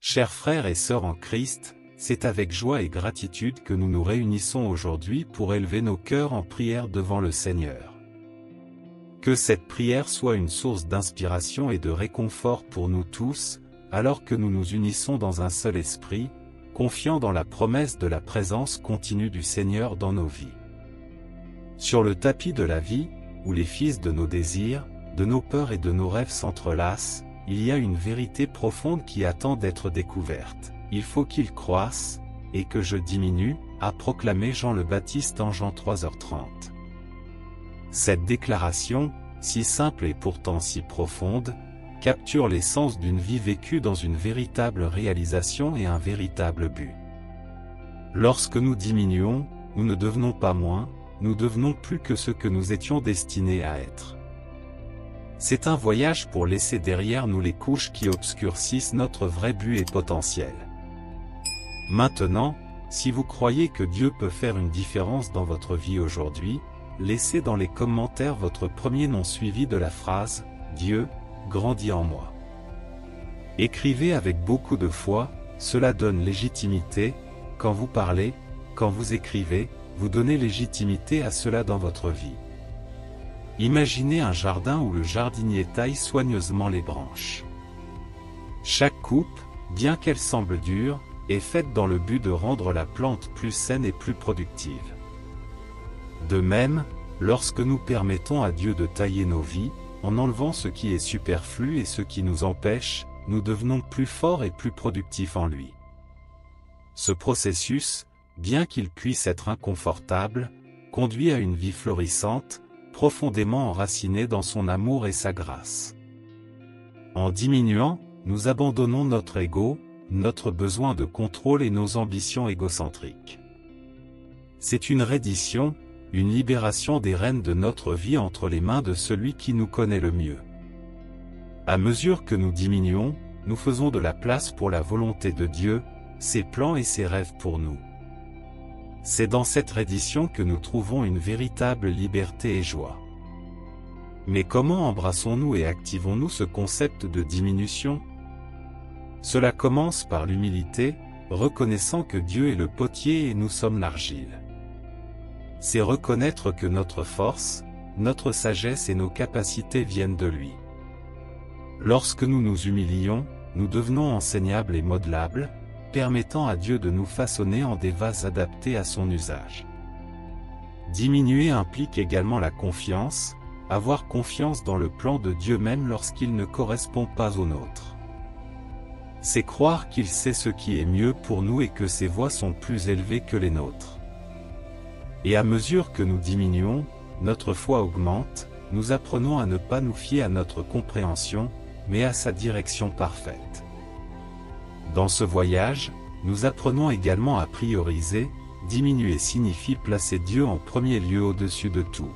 Chers frères et sœurs en Christ, c'est avec joie et gratitude que nous nous réunissons aujourd'hui pour élever nos cœurs en prière devant le Seigneur. Que cette prière soit une source d'inspiration et de réconfort pour nous tous, alors que nous nous unissons dans un seul esprit, confiant dans la promesse de la présence continue du Seigneur dans nos vies. Sur le tapis de la vie, où les fils de nos désirs, de nos peurs et de nos rêves s'entrelacent, il y a une vérité profonde qui attend d'être découverte. Il faut qu'il croisse, et que je diminue, a proclamé Jean le Baptiste en Jean 3h30. Cette déclaration, si simple et pourtant si profonde, capture l'essence d'une vie vécue dans une véritable réalisation et un véritable but. Lorsque nous diminuons, nous ne devenons pas moins, nous devenons plus que ce que nous étions destinés à être. C'est un voyage pour laisser derrière nous les couches qui obscurcissent notre vrai but et potentiel. Maintenant, si vous croyez que Dieu peut faire une différence dans votre vie aujourd'hui, laissez dans les commentaires votre premier nom suivi de la phrase « Dieu, grandis en moi ». Écrivez avec beaucoup de foi, cela donne légitimité, quand vous parlez, quand vous écrivez, vous donnez légitimité à cela dans votre vie. Imaginez un jardin où le jardinier taille soigneusement les branches. Chaque coupe, bien qu'elle semble dure, est faite dans le but de rendre la plante plus saine et plus productive. De même, lorsque nous permettons à Dieu de tailler nos vies, en enlevant ce qui est superflu et ce qui nous empêche, nous devenons plus forts et plus productifs en lui. Ce processus, bien qu'il puisse être inconfortable, conduit à une vie florissante, profondément enracinée dans son amour et sa grâce. En diminuant, nous abandonnons notre ego, notre besoin de contrôle et nos ambitions égocentriques. C'est une reddition, une libération des rênes de notre vie entre les mains de celui qui nous connaît le mieux. À mesure que nous diminuons, nous faisons de la place pour la volonté de Dieu, ses plans et ses rêves pour nous. C'est dans cette reddition que nous trouvons une véritable liberté et joie. Mais comment embrassons-nous et activons-nous ce concept de diminution? Cela commence par l'humilité, reconnaissant que Dieu est le potier et nous sommes l'argile. C'est reconnaître que notre force, notre sagesse et nos capacités viennent de lui. Lorsque nous nous humilions, nous devenons enseignables et modelables, permettant à Dieu de nous façonner en des vases adaptés à son usage. Diminuer implique également la confiance, avoir confiance dans le plan de Dieu même lorsqu'il ne correspond pas au nôtre. C'est croire qu'il sait ce qui est mieux pour nous et que ses voies sont plus élevées que les nôtres. Et à mesure que nous diminuons, notre foi augmente, nous apprenons à ne pas nous fier à notre compréhension, mais à sa direction parfaite. Dans ce voyage, nous apprenons également à prioriser. Diminuer signifie placer Dieu en premier lieu au-dessus de tout.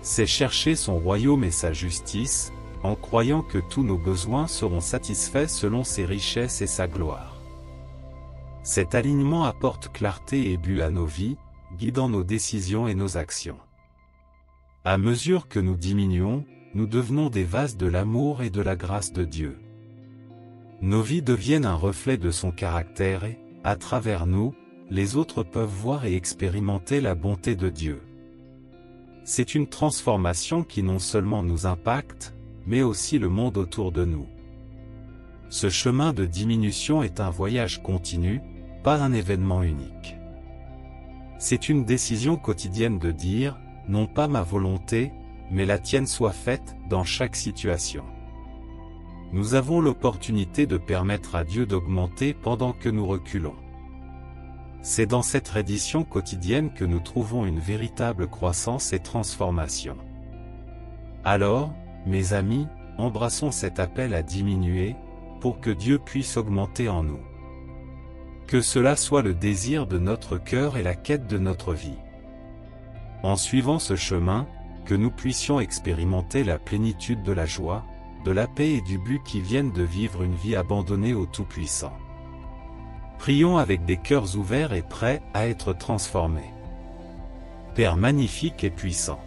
C'est chercher son royaume et sa justice, en croyant que tous nos besoins seront satisfaits selon ses richesses et sa gloire. Cet alignement apporte clarté et but à nos vies, guidant nos décisions et nos actions. À mesure que nous diminuons, nous devenons des vases de l'amour et de la grâce de Dieu. Nos vies deviennent un reflet de son caractère et, à travers nous, les autres peuvent voir et expérimenter la bonté de Dieu. C'est une transformation qui non seulement nous impacte, mais aussi le monde autour de nous. Ce chemin de diminution est un voyage continu, pas un événement unique. C'est une décision quotidienne de dire, non pas ma volonté, mais la tienne soit faite, dans chaque situation. Nous avons l'opportunité de permettre à Dieu d'augmenter pendant que nous reculons. C'est dans cette reddition quotidienne que nous trouvons une véritable croissance et transformation. Alors, mes amis, embrassons cet appel à diminuer, pour que Dieu puisse augmenter en nous. Que cela soit le désir de notre cœur et la quête de notre vie. En suivant ce chemin, que nous puissions expérimenter la plénitude de la joie, de la paix et du but qui viennent de vivre une vie abandonnée au Tout-Puissant. Prions avec des cœurs ouverts et prêts à être transformés. Père magnifique et puissant,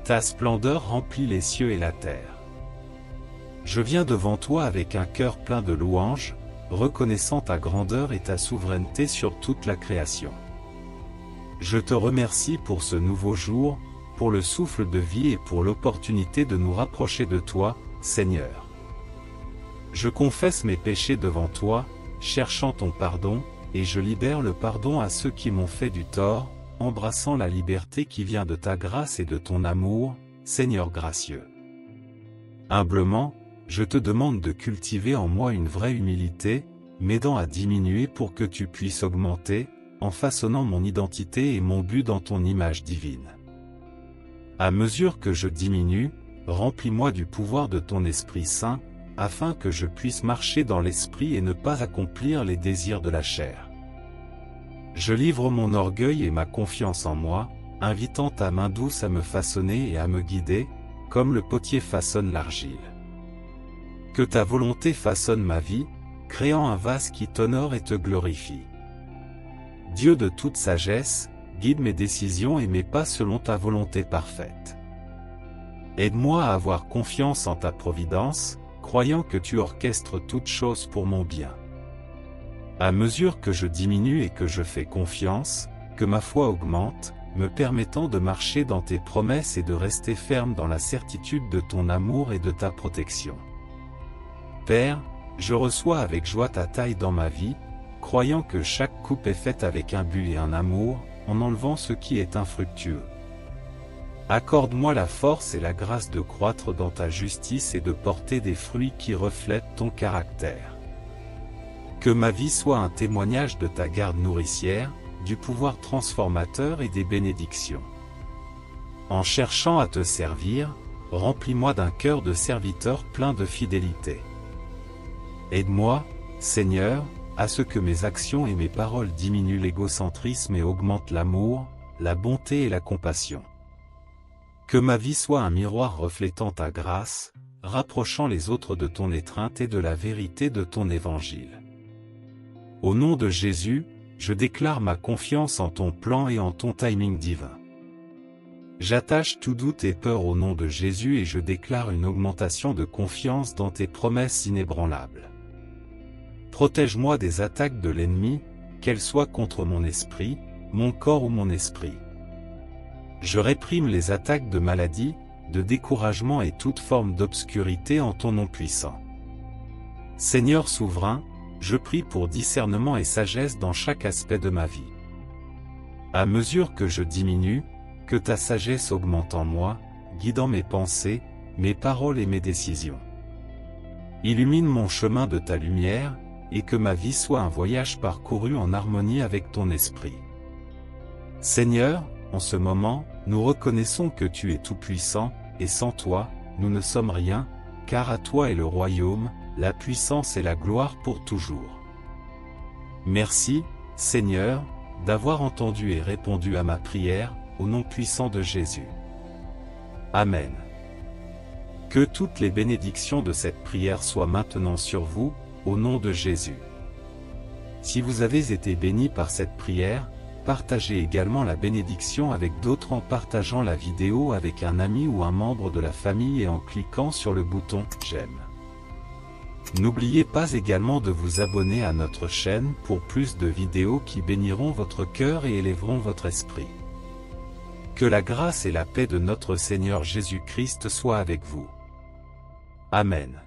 ta splendeur remplit les cieux et la terre. Je viens devant toi avec un cœur plein de louanges, reconnaissant ta grandeur et ta souveraineté sur toute la création. Je te remercie pour ce nouveau jour, pour le souffle de vie et pour l'opportunité de nous rapprocher de toi, Seigneur. Je confesse mes péchés devant toi, cherchant ton pardon, et je libère le pardon à ceux qui m'ont fait du tort, embrassant la liberté qui vient de ta grâce et de ton amour, Seigneur gracieux. Humblement, je te demande de cultiver en moi une vraie humilité, m'aidant à diminuer pour que tu puisses augmenter, en façonnant mon identité et mon but dans ton image divine. À mesure que je diminue, remplis-moi du pouvoir de ton Esprit Saint, afin que je puisse marcher dans l'Esprit et ne pas accomplir les désirs de la chair. Je livre mon orgueil et ma confiance en moi, invitant ta main douce à me façonner et à me guider, comme le potier façonne l'argile. Que ta volonté façonne ma vie, créant un vase qui t'honore et te glorifie. Dieu de toute sagesse, guide mes décisions et mes pas selon ta volonté parfaite. Aide-moi à avoir confiance en ta providence, croyant que tu orchestres toutes choses pour mon bien. À mesure que je diminue et que je fais confiance, que ma foi augmente, me permettant de marcher dans tes promesses et de rester ferme dans la certitude de ton amour et de ta protection. Père, je reçois avec joie ta taille dans ma vie, croyant que chaque coupe est faite avec un but et un amour, en enlevant ce qui est infructueux. Accorde-moi la force et la grâce de croître dans ta justice et de porter des fruits qui reflètent ton caractère. Que ma vie soit un témoignage de ta garde nourricière, du pouvoir transformateur et des bénédictions. En cherchant à te servir, remplis-moi d'un cœur de serviteur plein de fidélité. Aide-moi, Seigneur, à ce que mes actions et mes paroles diminuent l'égocentrisme et augmentent l'amour, la bonté et la compassion. Que ma vie soit un miroir reflétant ta grâce, rapprochant les autres de ton étreinte et de la vérité de ton évangile. Au nom de Jésus, je déclare ma confiance en ton plan et en ton timing divin. J'attache tout doute et peur au nom de Jésus et je déclare une augmentation de confiance dans tes promesses inébranlables. Protège-moi des attaques de l'ennemi, qu'elles soient contre mon esprit, mon corps ou mon esprit. Je réprime les attaques de maladie, de découragement et toute forme d'obscurité en ton nom puissant. Seigneur souverain, je prie pour discernement et sagesse dans chaque aspect de ma vie. À mesure que je diminue, que ta sagesse augmente en moi, guidant mes pensées, mes paroles et mes décisions. Illumine mon chemin de ta lumière, et que ma vie soit un voyage parcouru en harmonie avec ton esprit. Seigneur, en ce moment, nous reconnaissons que tu es tout-puissant, et sans toi, nous ne sommes rien, car à toi est le royaume, la puissance et la gloire pour toujours. Merci, Seigneur, d'avoir entendu et répondu à ma prière, au nom puissant de Jésus. Amen. Que toutes les bénédictions de cette prière soient maintenant sur vous, au nom de Jésus. Si vous avez été bénis par cette prière, partagez également la bénédiction avec d'autres en partageant la vidéo avec un ami ou un membre de la famille et en cliquant sur le bouton « J'aime ». N'oubliez pas également de vous abonner à notre chaîne pour plus de vidéos qui béniront votre cœur et élèveront votre esprit. Que la grâce et la paix de notre Seigneur Jésus-Christ soient avec vous. Amen.